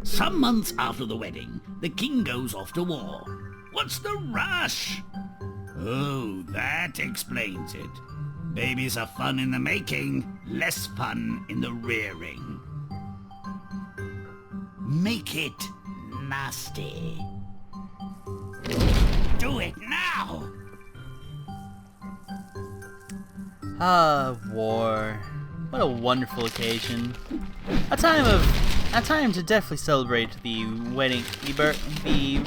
Some months after the wedding, the king goes off to war. What's the rush? Oh, that explains it. Babies are fun in the making, less fun in the rearing. Make it nasty. Do it now! Ah, war. What a wonderful occasion. A time to definitely celebrate the wedding, the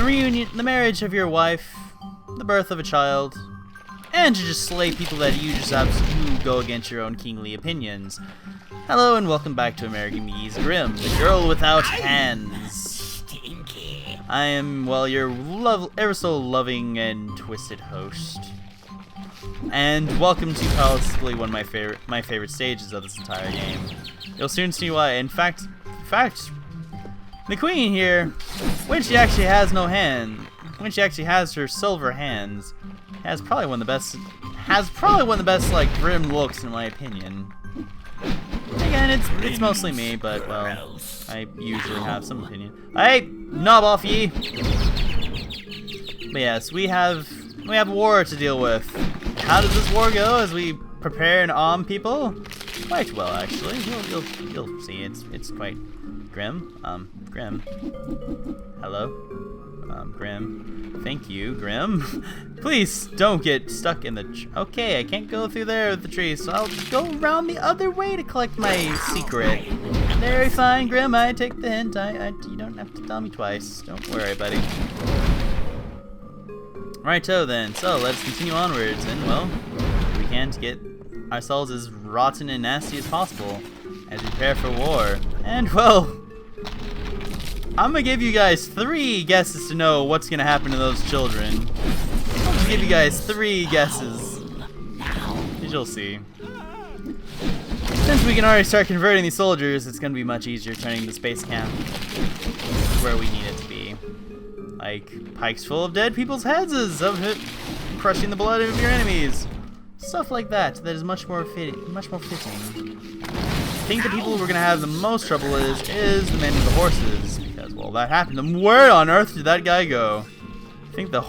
reunion, the marriage of your wife, the birth of a child, and to just slay people that you just absolutely go against your own kingly opinions. Hello and welcome back to American McGee's Grimm, the girl without hands. Stinky. I am, well, your ever so loving and twisted host. And welcome to possibly one of my favorite stages of this entire game. You'll soon see why. In fact, the queen here, when she actually has no hand, when she actually has her silver hands, has probably one of the best like Grimm looks in my opinion. Again, it's mostly me, but well, I usually have some opinion. Hey, knob off ye! But yes, we have war to deal with. How does this war go as we prepare and arm people? Quite well, actually. You'll see. It's quite grim. Grimm. Hello. Grimm. Thank you, Grimm. Please don't get stuck in the. Okay, I can't go through there with the tree, so I'll go around the other way to collect my secret. Very fine, Grimm. I take the hint. You don't have to tell me twice. Don't worry, buddy. Righto then, so let's continue onwards, and well, we can to get ourselves as rotten and nasty as possible as we prepare for war. And well, I'm gonna give you guys 3 guesses to know what's gonna happen to those children. I'll just give you guys 3 guesses, as you'll see. Since we can already start converting these soldiers, it's gonna be much easier turning the space camp where we need it to be. Like pikes full of dead people's heads of it, crushing the blood of your enemies. Stuff like that is much more fitting. I think the people we're gonna have the most trouble is the men and the horses, because well, that happened. And where on earth did that guy go? I think the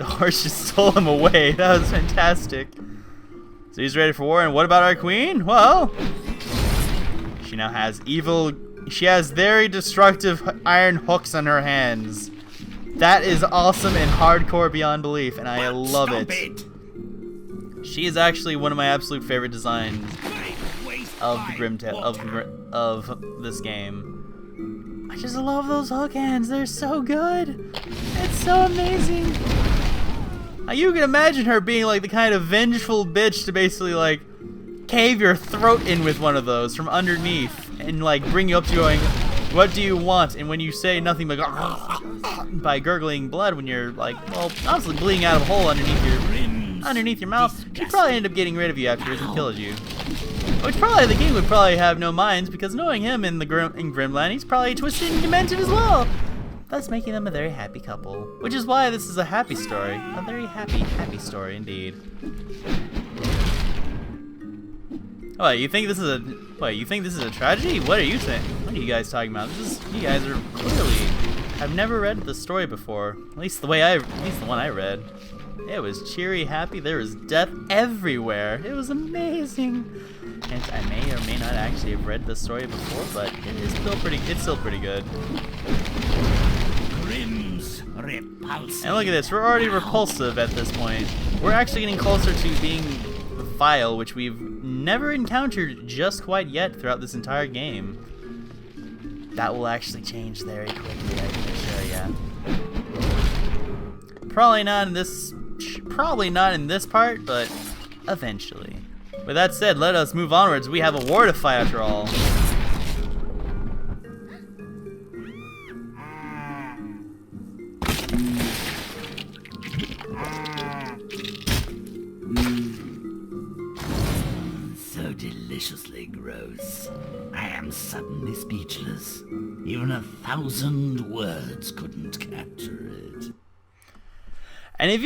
horse just stole him away. That was fantastic. So he's ready for war. And what about our queen? Well, she now has evil. She has very destructive iron hooks on her hands. That is awesome and hardcore beyond belief, and I love it. She is actually one of my absolute favorite designs of the Grimm of this game. I just love those hook hands. They're so good. It's so amazing. Now you can imagine her being like the kind of vengeful bitch to basically like cave your throat in with one of those from underneath and like bring you up to going, what do you want? And when you say nothing but by gurgling blood when you're like, well, honestly bleeding out of a hole underneath your mouth, she'd probably end up getting rid of you afterwards and kills you. Which probably the king would probably have no minds, because knowing him in Grimland, he's probably twisted and demented as well. Thus making them a very happy couple. Which is why this is a happy story. A very happy story indeed. What, you think this is a tragedy? What are you saying? What are you guys talking about? You guys are clearly I've never read the story before. At least the one I read. It was cheery, happy. There was death everywhere. It was amazing. And I may or may not actually have read the story before, but it's still pretty good. Grimm's repulsive. And look at this, we're already repulsive at this point. We're actually getting closer to being vile, which we've never encountered just quite yet throughout this entire game. That will actually change very quickly, I can assure ya. Probably not in this part, but eventually. With that said, let us move onwards. We have a war to fight after all. So deliciously gross. I am suddenly speechless. Even 1,000 words couldn't capture it. And if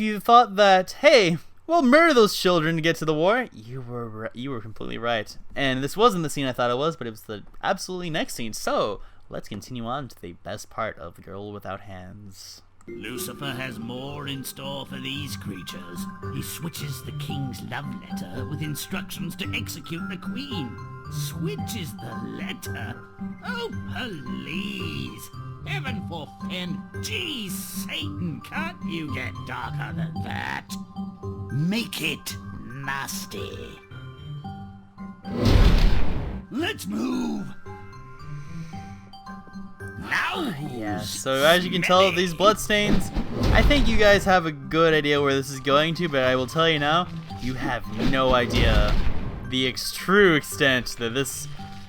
you thought that, hey, We'll murder those children to get to the war. You were completely right. And this wasn't the scene I thought it was, but it was the absolutely next scene. So let's continue on to the best part of Girl Without Hands. Lucifer has more in store for these creatures. He switches the king's love letter with instructions to execute the queen. Switches the letter? Oh, please. Heaven forfend. Gee, Satan, can't you get darker than that? Make it nasty. Let's move. Now, Yeah, so as you can tell, these bloodstains, I think you guys have a good idea where this is going to, but I will tell you now, you have no idea the true extent that this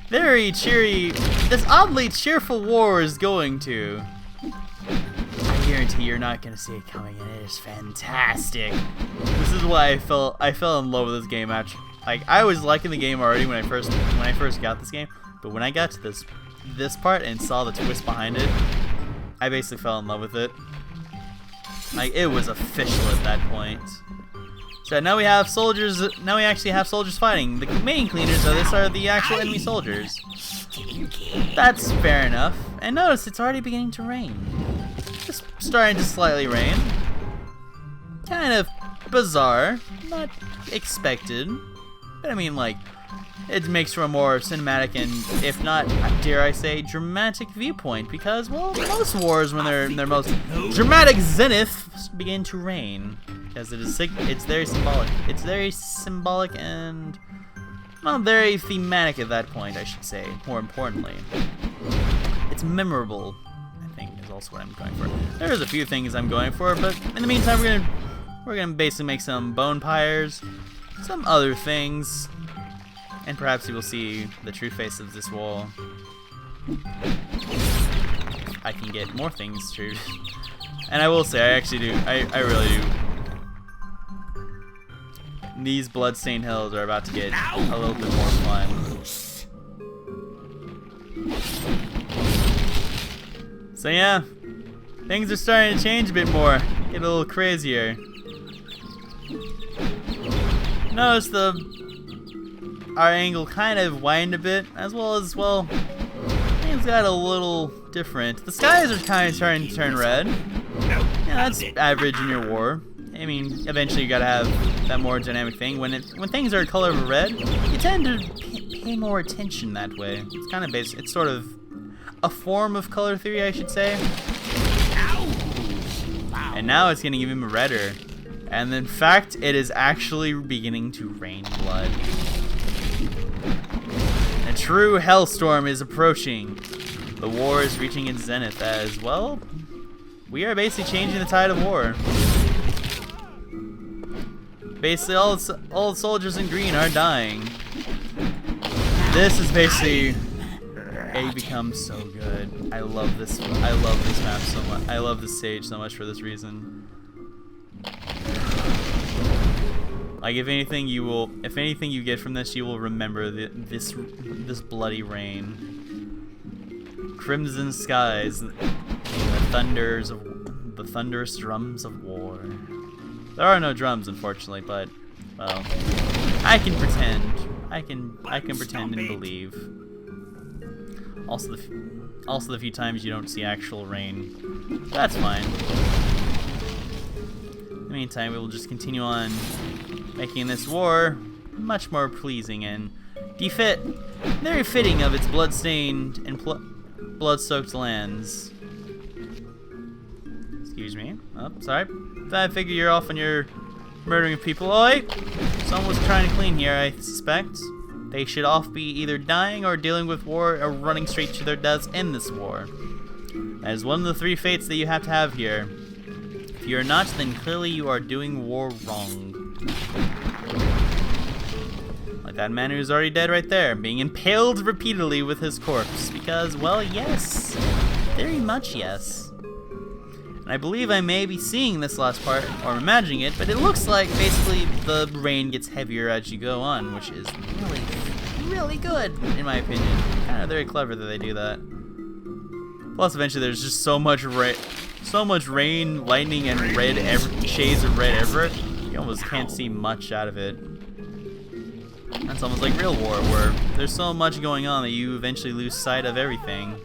this oddly cheerful war is going to. I guarantee you're not gonna see it coming, and it is fantastic. This is why I fell in love with this game. Actually, like I was liking the game already when I first got this game, but when I got to this part and saw the twist behind it, I basically fell in love with it. Like it was official at that point. So now we have soldiers. Now we actually have soldiers fighting. The main cleaners of this are the actual enemy soldiers. That's fair enough. And notice it's already beginning to rain. Just starting to slightly rain. Kind of bizarre, not expected. But I mean, like, it makes for a more cinematic and, if not, dare I say, dramatic viewpoint. Because, well, most wars, when they're in their most dramatic zenith, begin to rain. Because it's very symbolic. It's very symbolic and, well, very thematic at that point, I should say. More importantly, it's memorable, I think, is also what I'm going for. There's a few things I'm going for, but in the meantime, we're gonna basically make some bone pyres, some other things, and perhaps you will see the true face of this wall. I can get more things true, and I will say, I actually do. I really do. These bloodstained hills are about to get a little bit more fun. So yeah, things are starting to change a bit more, get a little crazier. Notice our angle kind of widened a bit, as well as, well, things got a little different. The skies are kind of starting to turn red. Yeah, that's average in your war. I mean, eventually you gotta have that more dynamic thing. When things are color of red, you tend to pay more attention that way. It's kind of basic. It's sort of a form of color theory, I should say. And now it's getting even redder. And in fact, it is actually beginning to rain blood. A true hellstorm is approaching. The war is reaching its zenith as, well, we are basically changing the tide of war. Basically, all the soldiers in green are dying. This is basically, it becomes so good. I love this map so much. I love this stage so much for this reason. Like, if anything you get from this, you will remember this bloody rain. Crimson skies, the thunderous drums of war. There are no drums, unfortunately, but, well, I can pretend. I can pretend and believe. Also the few times you don't see actual rain. That's fine. In the meantime, we will just continue on making this war much more pleasing and very fitting of its blood-stained and blood-soaked lands. Excuse me. Oh, sorry. I figure you're off on your murdering of people. Oh, wait. Someone was trying to clean here, I suspect. They should all be either dying or dealing with war or running straight to their deaths in this war. That is one of the three fates that you have to have here. If you are not, then clearly you are doing war wrong. Like that man who's already dead right there, being impaled repeatedly with his corpse. Because, well, yes. Very much yes. And I believe I may be seeing this last part, or imagining it, but it looks like basically the rain gets heavier as you go on, which is really, really good, in my opinion. Kind of very clever that they do that. Plus, eventually there's just so much rain, lightning, and shades of red everywhere. You almost can't see much out of it. That's almost like real war, where there's so much going on that you eventually lose sight of everything.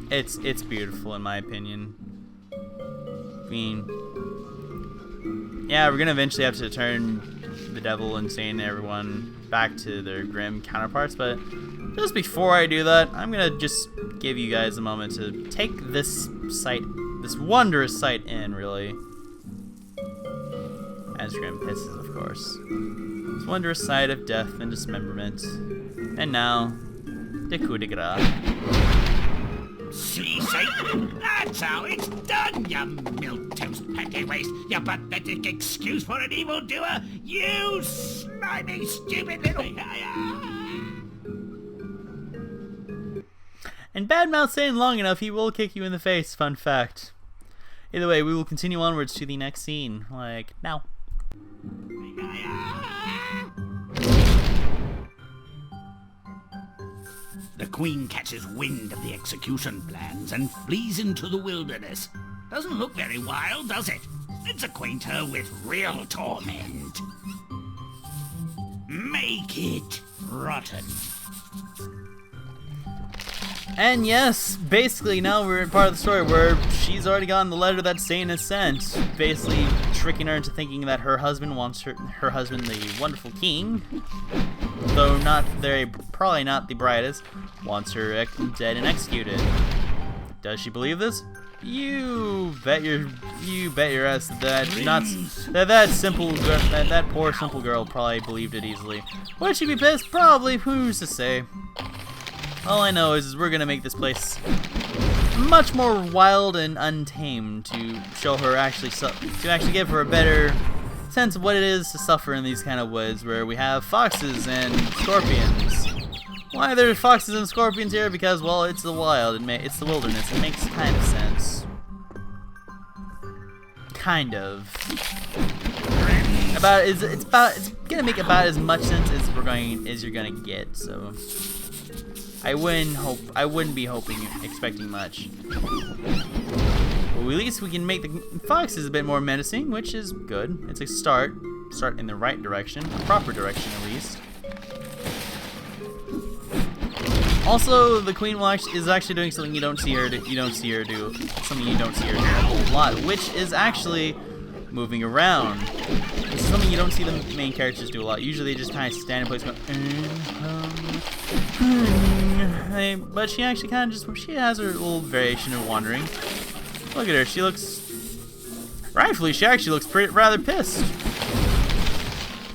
It's beautiful in my opinion. I mean, yeah, we're gonna eventually have to turn the devil insane everyone back to their Grimm counterparts, but just before I do that, I'm gonna just give you guys a moment to take this sight, this wondrous sight in, really. As Grimm pisses, of course. This wondrous sight of death and dismemberment. And now, the coup de grace. See, Satan? That's how it's done, you milquetoast petty waste, you pathetic excuse for an evildoer, you slimy, stupid little... And badmouth Satan long enough, he will kick you in the face, fun fact. Either way, we will continue onwards to the next scene, like now. The Queen catches wind of the execution plans and flees into the wilderness. Doesn't look very wild, does it? Let's acquaint her with real torment. Make it rotten. And yes, basically now we're in part of the story where she's already gotten the letter that Satan has sent, basically tricking her into thinking that her husband wants her husband, the wonderful king, though probably not the brightest, wants her dead and executed. Does she believe this? You bet your ass that simple girl, that poor simple girl probably believed it easily. Would she be pissed? Probably. Who's to say? All I know is we're gonna make this place much more wild and untamed to show her to actually give her a better sense of what it is to suffer in these kind of woods where we have foxes and scorpions. Why there's foxes and scorpions here? Because, well, it's the wild. It's the wilderness. It makes kind of sense. Kind of. It's gonna make about as much sense as you're gonna get. So. I wouldn't be expecting much. Well, at least we can make the foxes a bit more menacing, which is good. It's a start in the right direction, a proper direction at least. Also, the Queen is actually doing something you don't see her do. Something you don't see her do a whole lot, which is actually moving around. This is something you don't see the main characters do a lot. Usually they just kind of stand in place going, but she actually kind of she has her little variation of wandering. Look at her, she looks, rightfully, she actually looks rather pissed.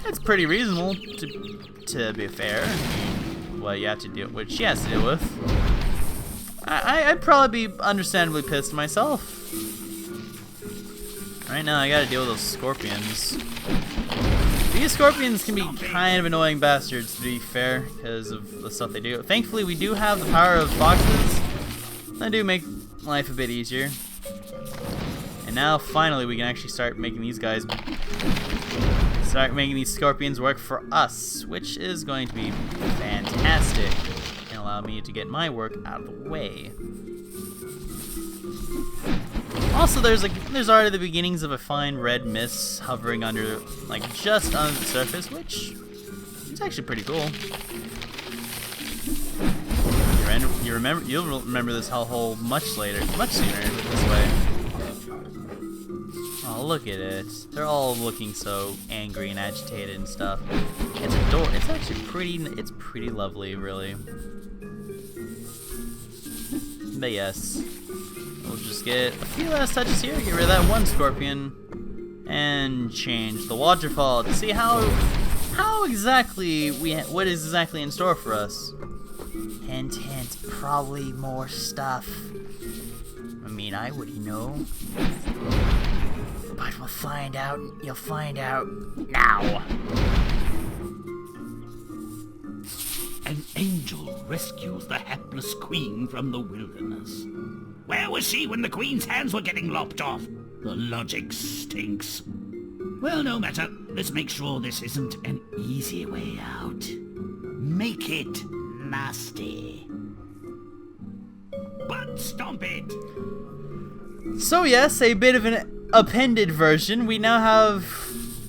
It's pretty reasonable to be fair. What she has to deal with. I'd probably be understandably pissed myself. Right now I gotta deal with those scorpions. These scorpions can be kind of annoying bastards, to be fair, because of the stuff they do. Thankfully, we do have the power of foxes. That do make life a bit easier. And now, finally, we can actually start making these scorpions work for us, which is going to be fantastic and allow me to get my work out of the way. Also, there's already the beginnings of a fine red mist hovering under, just under the surface, which is actually pretty cool. You'll remember this hellhole much sooner this way. Oh, look at it. They're all looking so angry and agitated and stuff. It's actually pretty lovely, really. But yes. We'll just get a few last touches here, get rid of that one scorpion, and change the waterfall to see what is exactly in store for us. Hint, hint, probably more stuff. I mean, I already know. But we'll find out. You'll find out now. An angel rescues the hapless queen from the wilderness. Where was she when the Queen's hands were getting lopped off? The logic stinks. Well, no matter. Let's make sure this isn't an easy way out. Make it nasty. But stomp it. So yes, a bit of an appended version, we now have,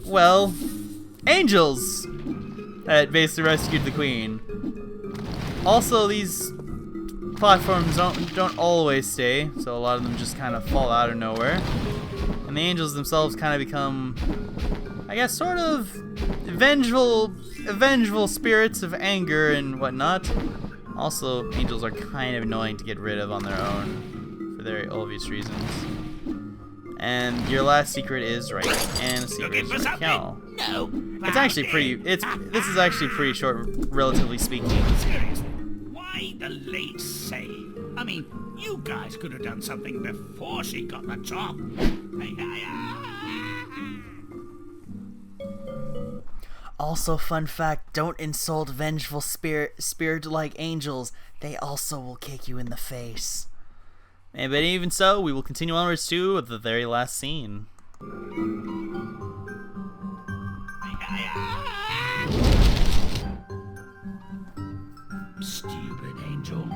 well, angels that basically rescued the queen. Also, these platforms don't always stay, so a lot of them just kind of fall out of nowhere. And the angels themselves kind of become, I guess, sort of vengeful spirits of anger and whatnot. Also, angels are kind of annoying to get rid of on their own for very obvious reasons. And your last secret is right, and the secret is Raquel. No. It's actually pretty. This is actually pretty short, relatively speaking. Seriously, why the late save? I mean, you guys could have done something before she got the job. Also, fun fact: don't insult vengeful spirit like angels. They also will kick you in the face. But even so, we will continue onwards to the very last scene. Stupid angel.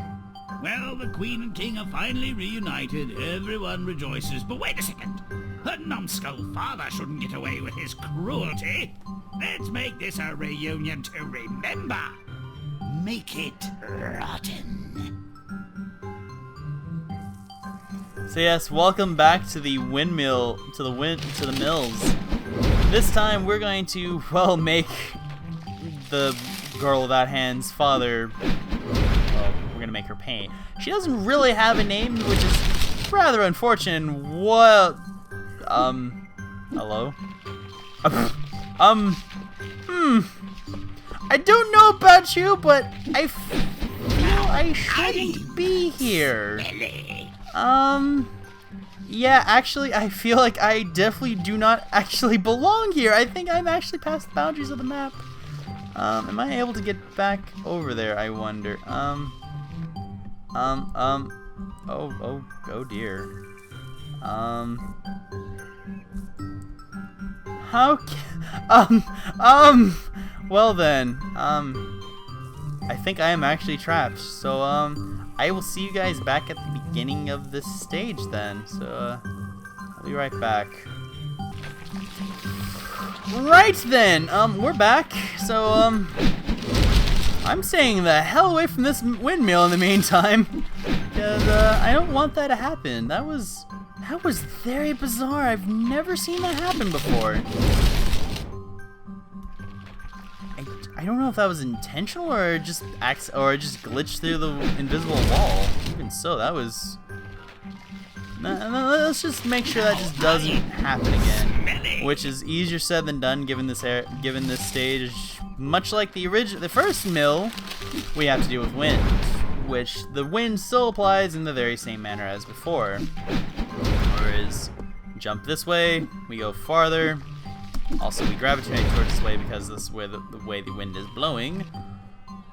Well, the Queen and King are finally reunited. Everyone rejoices. But wait a second. Her numbskull father shouldn't get away with his cruelty. Let's make this a reunion to remember. Make it rotten. So yes, welcome back to the windmill, to the mills. This time we're going to, well, make the girl without hands father, well, we're gonna make her paint. She doesn't really have a name, which is rather unfortunate. What? Hello? I don't know about you, but I feel I shouldn't be here. Yeah, actually, I feel like I definitely do not actually belong here. I think I'm actually past the boundaries of the map. Am I able to get back over there, I wonder? Oh dear. How can, well then, I think I am actually trapped, so, I will see you guys back at the beginning of this stage then, so, I'll be right back. Right then, we're back, so, I'm staying the hell away from this windmill in the meantime, because, I don't want that to happen. That was very bizarre. I've never seen that happen before. I don't know if that was intentional or just glitched through the invisible wall. Even so, that was. Let's just make sure that just doesn't happen again, which is easier said than done given this stage. Much like the first mill, we have to deal with wind, which the wind still applies in the very same manner as before. Whereas, jump this way, we go farther. Also, we gravitate towards this way because this is where the way the wind is blowing.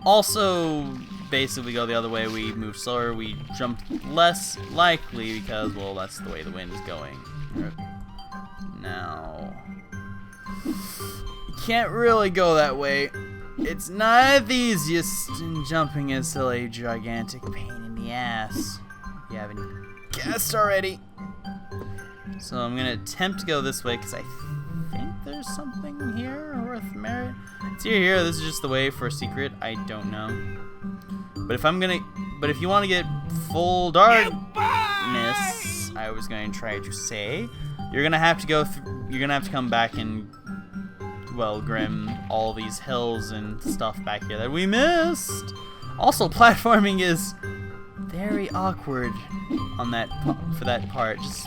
Also, basically, we go the other way. We move slower. We jump less likely because, well, that's the way the wind is going. Now, you can't really go that way. It's not the easiest, and jumping is still a gigantic pain in the ass. If you haven't guessed already. So I'm gonna attempt to go this way because I think there's something here worth merit. It's here. This is just the way for a secret. I don't know. But if you want to get full darkness, I was going to try to say, you're gonna have to go. You're gonna have to come back and, well, Grimm, all these hills and stuff back here that we missed. Also, platforming is very awkward on for that part, just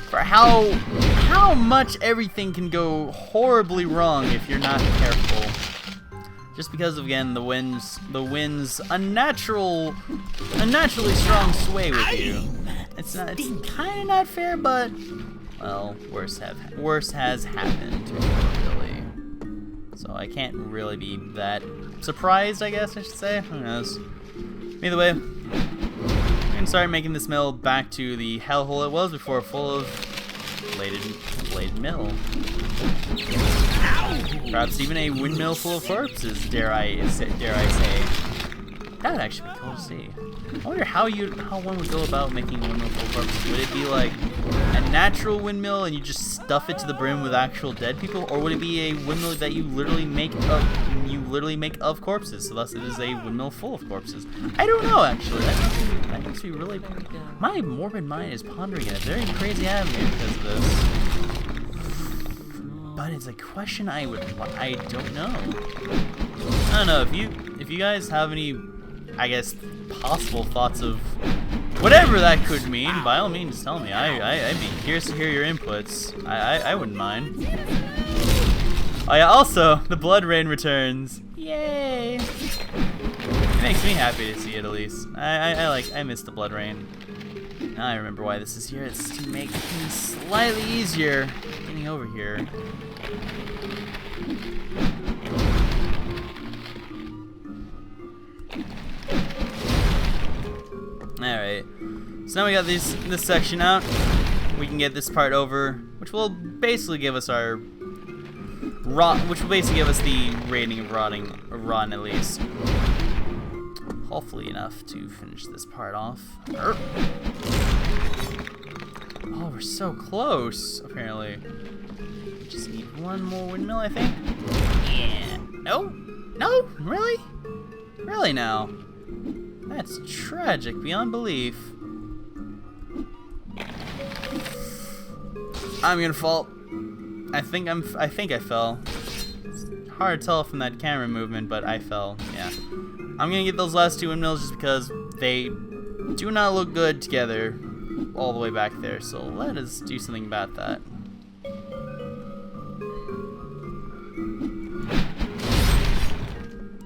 for how much everything can go horribly wrong if you're not careful. Just because of, again, the wind's unnaturally strong sway with you. It's kind of not fair, but well, worse has happened really. So I can't really be that surprised, I guess I should say. Who knows? Either way, we can start making this mill back to the hellhole it was before, full of bladed mill. Perhaps even a windmill full of corpses, dare I say. That would actually be cool to see. I wonder how one would go about making a windmill full of corpses. Would it be like a natural windmill and you just stuff it to the brim with actual dead people, or would it be a windmill that you literally make of corpses? So thus, it is a windmill full of corpses. I don't know actually. That makes me really. My morbid mind is pondering in a very crazy avenue because of this. But it's a question I don't know. I don't know if you guys have any, I guess, possible thoughts of whatever that could mean. By all means, tell me. I'd be curious to hear your inputs. I wouldn't mind. Oh yeah. Also, the blood rain returns. Yay! It makes me happy to see it at least. I miss the blood rain. Now I remember why this is here. It's to make things slightly easier getting over here. Alright, so now we got this section out. We can get this part over, which will basically give us the rating of rotten at least. Hopefully enough to finish this part off. Oh, we're so close, apparently. Just need one more windmill, I think. Yeah. No? No? Really? Really now? That's tragic beyond belief. I'm gonna fall. I think I fell. It's hard to tell from that camera movement, but I fell. Yeah. I'm gonna get those last two windmills just because they do not look good together all the way back there. So let us do something about that.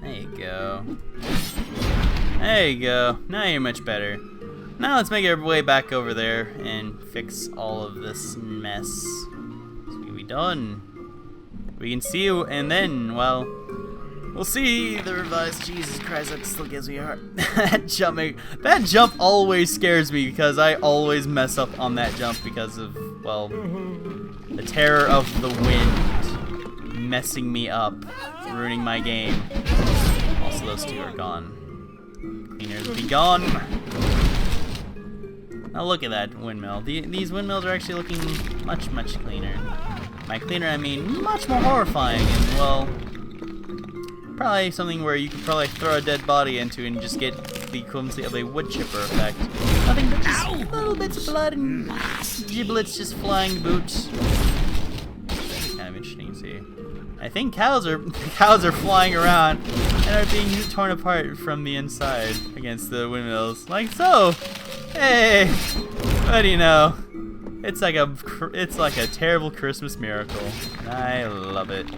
There you go. There you go. Now you're much better. Now let's make our way back over there and fix all of this mess. So we'll be done. We can see you, and then, well, we'll see the revised. Jesus Christ, that still gives me a heart. That jump always scares me because I always mess up on that jump because of, well, the terror of the wind messing me up, ruining my game. Also, those two are gone. Cleaners be gone. Now look at that windmill. These windmills are actually looking much, much cleaner. By cleaner, I mean much more horrifying and, well, probably something where you could probably throw a dead body into and just get the equivalency of a wood chipper effect. Nothing but just little bits of blood and giblets just flying about. That's kind of interesting to see. I think cows are flying around and are being torn apart from the inside against the windmills, like so. Hey, what do you know? It's like a terrible Christmas miracle. I love it.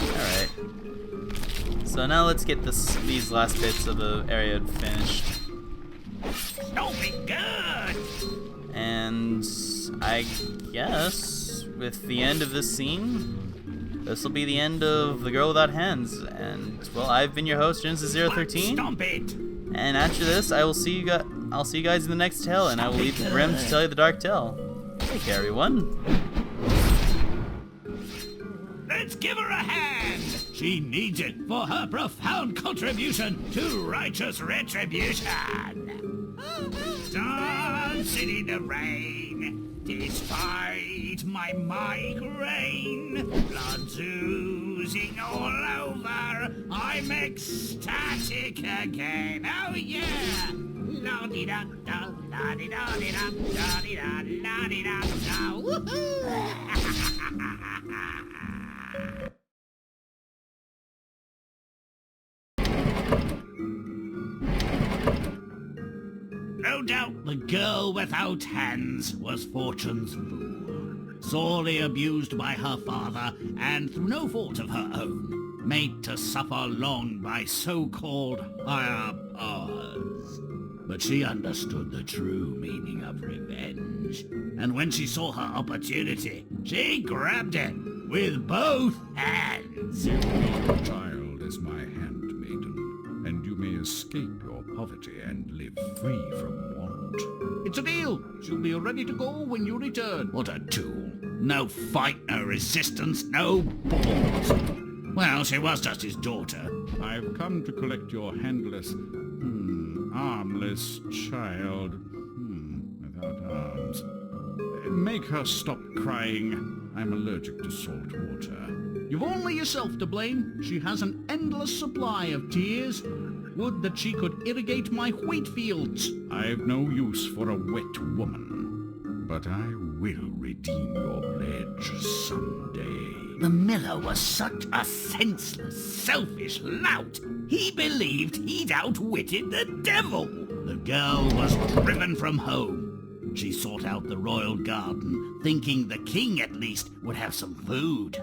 All right. So now let's get these last bits of the area finished. Don't be good. And I guess with the end of this scene, this will be the end of The Girl Without Hands. And well, I've been your host, Genesis013. Stomp it. And after this, I'll see you guys in the next tale, and I will leave Grimm to tell you the dark tale. Take care, everyone. Let's give her a hand. She needs it for her profound contribution to righteous retribution. Dancing in the rain, despite my migraine, blood's oozing all over, I'm ecstatic again. Oh yeah! La-di-da-da, la-di-da-di-da, la-di-da, la-di-da-da, woohoo! No doubt the girl without hands was Fortune's fool, sorely abused by her father, and through no fault of her own, made to suffer long by so-called higher powers. But she understood the true meaning of revenge, and when she saw her opportunity, she grabbed it with both hands. Your child is my handmaiden, and you may escape your poverty and live free from want. It's a deal. She'll be ready to go when you return. What a tool. No fight, no resistance, no balls. Well, she was just his daughter. I've come to collect your handless, armless child, without arms. Make her stop crying. I'm allergic to salt water. You've only yourself to blame. She has an endless supply of tears. Would that she could irrigate my wheat fields. I've no use for a wet woman, but I will redeem your pledge someday. The miller was such a senseless, selfish lout. He believed he'd outwitted the devil. The girl was driven from home. She sought out the royal garden, thinking the king at least would have some food.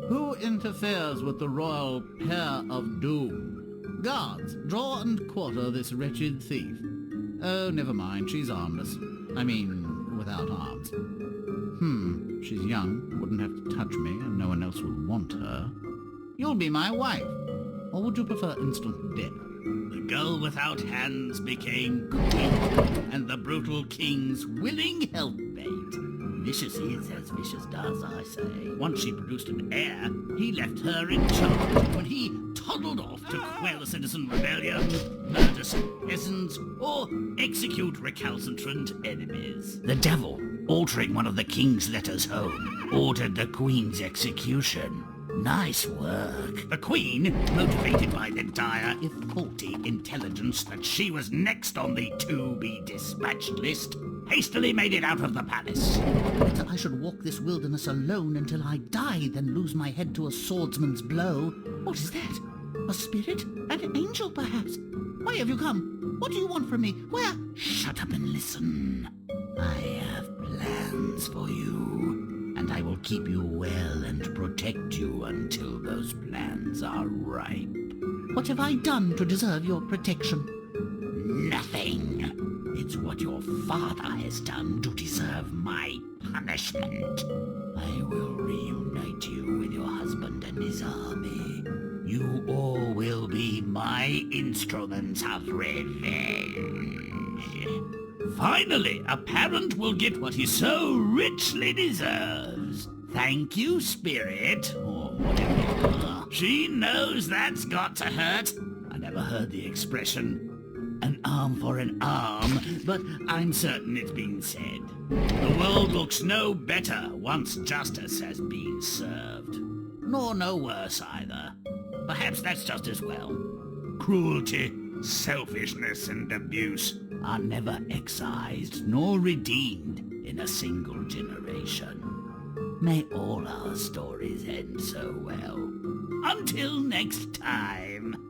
Who interferes with the royal pair of doom? Guards, draw and quarter this wretched thief. Oh, never mind, she's armless. I mean, without arms. She's young, wouldn't have to touch me, and no one else would want her. You'll be my wife. Or would you prefer instant death? The girl without hands became queen, and the brutal king's willing helpmate. Vicious is as vicious does, I say. Once she produced an heir, he left her in charge when he toddled off to quell a citizen rebellion, murder some peasants, or execute recalcitrant enemies. The devil, altering one of the king's letters home, ordered the queen's execution. Nice work. The queen, motivated by the dire, if faulty, intelligence that she was next on the to-be-dispatched list, hastily made it out of the palace. Better I should walk this wilderness alone until I die than lose my head to a swordsman's blow. What is that? A spirit? An angel, perhaps? Why have you come? What do you want from me? Where? Shut up and listen. I have plans for you, and I will keep you well and protect you until those plans are ripe. What have I done to deserve your protection? Nothing. It's what your father has done to deserve my punishment. I will reunite you with your husband and his army. You all will be my instruments of revenge. Finally, a parent will get what he so richly deserves. Thank you, spirit, or whatever you are. She knows that's got to hurt. I never heard the expression, an arm for an arm, but I'm certain it's been said. The world looks no better once justice has been served. Nor no worse either. Perhaps that's just as well. Cruelty, selfishness, and abuse are never excised nor redeemed in a single generation. May all our stories end so well. Until next time.